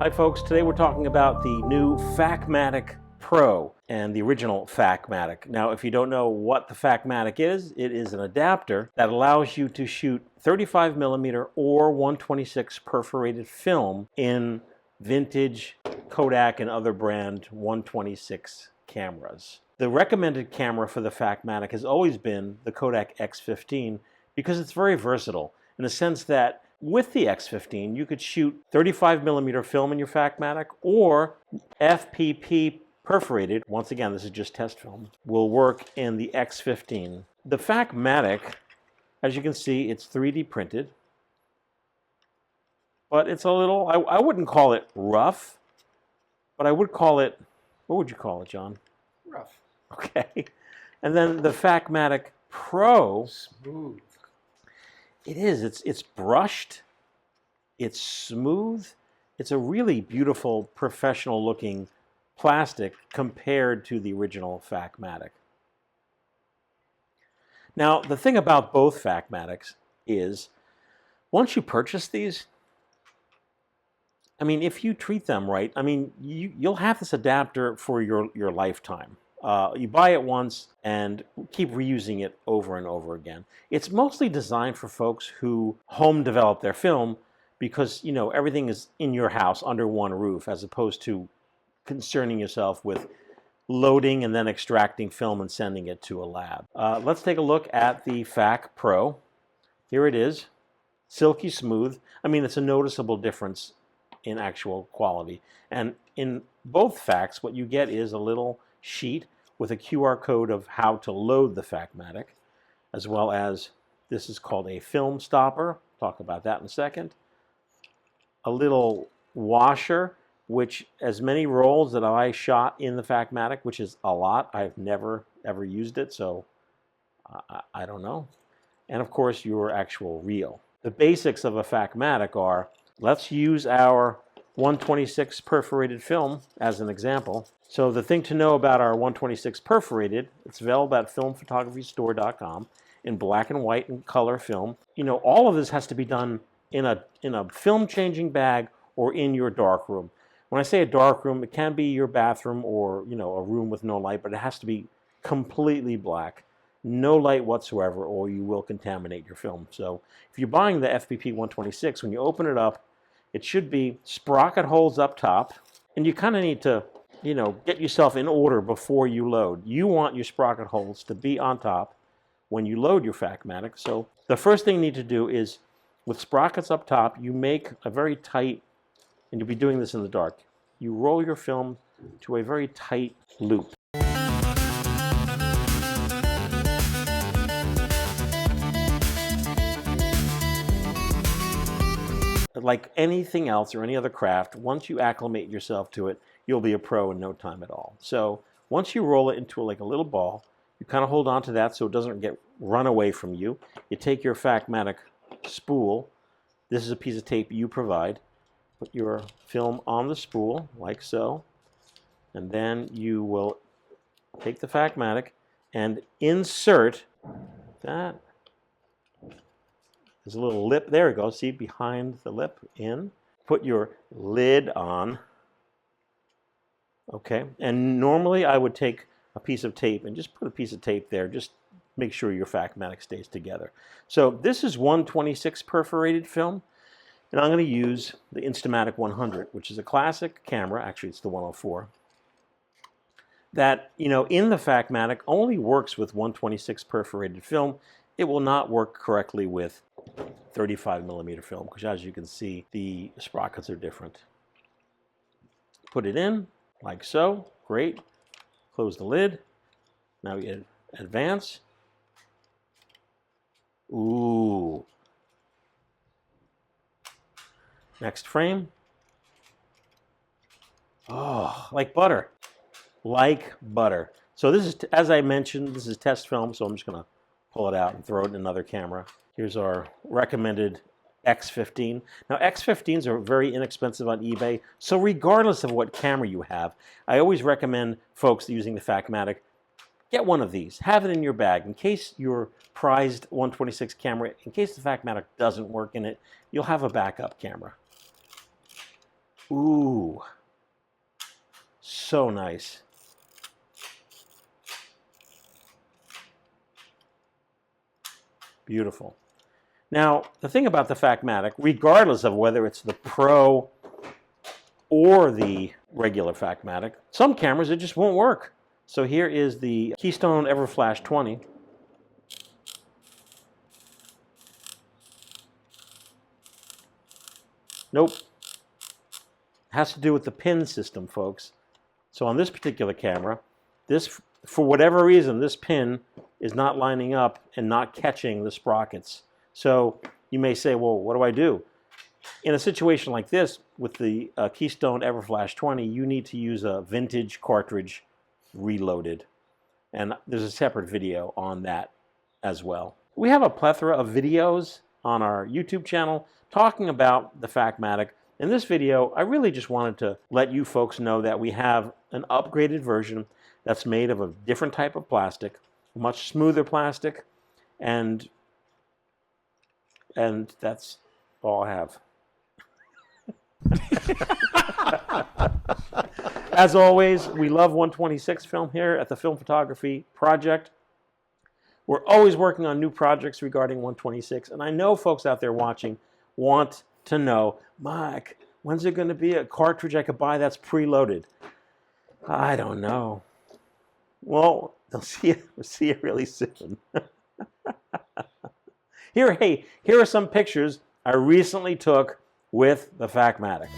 Hi folks, today we're talking about the new Fakmatic Pro and the original Fakmatic. Now if you don't know what the Fakmatic is, it is an adapter that allows you to shoot 35mm or 126 perforated film in vintage Kodak and other brand 126 cameras. The recommended camera for the Fakmatic has always been the Kodak X15 because it's very versatile in the sense that with the X15, you could shoot 35mm film in your Fakmatic, or FPP perforated, once again, this is just test film, will work in the X15. The Fakmatic, as you can see, it's 3D printed, but it's a little, I wouldn't call it rough, but I would call it, what would you call it, John? Rough. Okay. And then the Fakmatic Pro, Smooth. it is. It's brushed. It's smooth. It's a really beautiful, professional-looking plastic compared to the original Fakmatic. Now, the thing about both Fakmatics is, once you purchase these, I mean, if you treat them right, I mean, you'll have this adapter for your lifetime. You buy it once and keep reusing it over and over again. It's mostly designed for folks who home develop their film because, you know, everything is in your house under one roof as opposed to concerning yourself with loading and then extracting film and sending it to a lab. Let's take a look at the Fak Pro. Here it is, silky smooth. I mean, it's a noticeable difference in actual quality. And in both Faks, what you get is a little sheet with a QR code of how to load the Fakmatic, as well as, this is called a film stopper. Talk about that in a second. A little washer, which as many rolls that I shot in the Fakmatic, which is a lot, I've never ever used it, so I don't know. And of course your actual reel. The basics of a Fakmatic are, let's use our 126 perforated film as an example. So the thing to know about our 126 perforated, it's available at filmphotographystore.com in black and white and color film. You know, all of this has to be done in a film changing bag or in your dark room. When I say a dark room, it can be your bathroom or, you know, a room with no light, but it has to be completely black. No light whatsoever, or you will contaminate your film. So if you're buying the FPP 126, when you open it up, it should be sprocket holes up top, and you kind of need to, you know, get yourself in order before you load. You want your sprocket holes to be on top when you load your Fakmatic. So the first thing you need to do is, with sprockets up top, you make a very tight, and you'll be doing this in the dark, you roll your film to a very tight loop. Like anything else or any other craft, once you acclimate yourself to it, you'll be a pro in no time at all. So once you roll it into like a little ball, you kind of hold on to that so it doesn't get run away from you. You take your Fakmatic spool. This is a piece of tape you provide. Put your film on the spool like so, and then you will take the Fakmatic and insert that. There's a little lip, there we go, see, behind the lip, in. Put your lid on. Okay, and normally I would take a piece of tape and just put a piece of tape there, just make sure your Fakmatic stays together. So this is 126 perforated film, and I'm going to use the Instamatic 100, which is a classic camera, actually it's the 104, that, you know, in the Fakmatic only works with 126 perforated film. It will not work correctly with 35mm film, because as you can see, the sprockets are different. Put it in, like so, great. Close the lid. Now we advance. Ooh. Next frame. Oh, like butter. Like butter. So this is, as I mentioned, this is test film, so I'm just gonna pull it out and throw it in another camera. Here's our recommended X15. Now X15s are very inexpensive on eBay, so regardless of what camera you have, I always recommend folks using the Fakmatic, get one of these. Have it in your bag in case your prized 126 camera, in case the Fakmatic doesn't work in it, you'll have a backup camera. Ooh, so nice. Beautiful. Now, the thing about the Fakmatic, regardless of whether it's the Pro or the regular Fakmatic, some cameras it just won't work. So here is the Keystone Everflash 20. Nope. Has to do with the pin system, folks. So on this particular camera, this, for whatever reason, this pin is not lining up and not catching the sprockets. So you may say, well, what do I do? In a situation like this, with the Keystone Everflash 20, you need to use a vintage cartridge reloaded. And there's a separate video on that as well. We have a plethora of videos on our YouTube channel talking about the Fakmatic. In this video, I really just wanted to let you folks know that we have an upgraded version that's made of a different type of plastic, much smoother plastic, and that's all I have. As always, we love 126 film here at the Film Photography Project. We're always working on new projects regarding 126, and I know folks out there watching want to know, Mike, when's there going to be a cartridge I could buy that's preloaded? I don't know. Well, we'll see you really soon. Here are some pictures I recently took with the Fakmatic.